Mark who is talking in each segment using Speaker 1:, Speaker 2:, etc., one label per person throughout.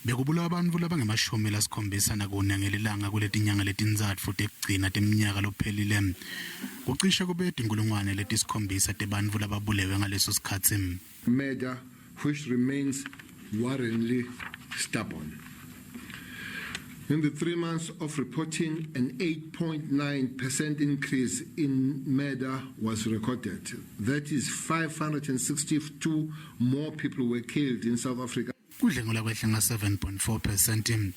Speaker 1: Bekubulawa abantu labangemashumi lasikhombisa nakune ngelilanga kuletinyanga letindzatfu tekugcina temnyaka lophelile. Kucishe kube tinkulungwane letisikhombisa tebantfu lababulewe ngaleso sikhatsi.
Speaker 2: Murder which remains worryingly stubborn. In the 3 months of reporting, an 8.9% increase in murder was recorded. That is 562 more people were killed in South Africa.
Speaker 1: Kudlengula kwehle nga 7.4%.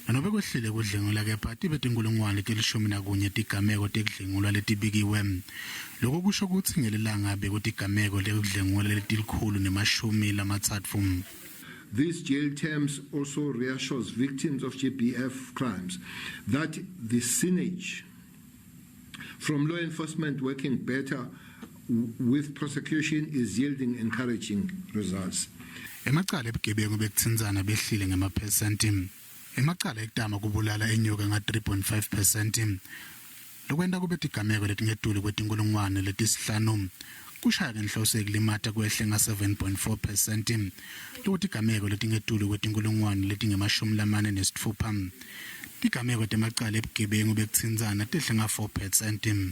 Speaker 1: Nanobe kwehlile kudlengula kepha tibe tinkulungwane tilishumi nakunye tigameko tekudlengulwa letibikiwe. Lokho kusho ukuthi ngelilanga bekutigameko lekudlengulwa letilikhulu nemashumi lamatsatfu.
Speaker 2: These jail terms also reassures victims of GBF crimes that the signage from law enforcement working better with prosecution is yielding encouraging results.
Speaker 1: Emacala ebugebengu bekutsindzana behlile ngemaphesenti. Emacala ekutama kubulala enyuke nga 3.5%. Lokwenta kube tigameko letingetulu kwetinkulungwane letisihlanu. Kushaya ngenhloso ekulimata kwehle nga 7.4%. Lokutigameko letingetulu kwetinkulungwane letingemashumi lamane nesitfupha. Tigameko temacala ebugebengu bekutsindzana tehle nga 4%.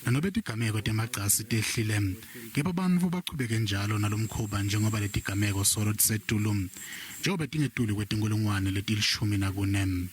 Speaker 1: Nanobe tigameko temacasi tehlile. Kepha bantfu bachubeke njalo nalomkhuba njengoba letigameko solo tisetulu. Njengoba tingetulu kwetinkulungwane letilishumi nakune.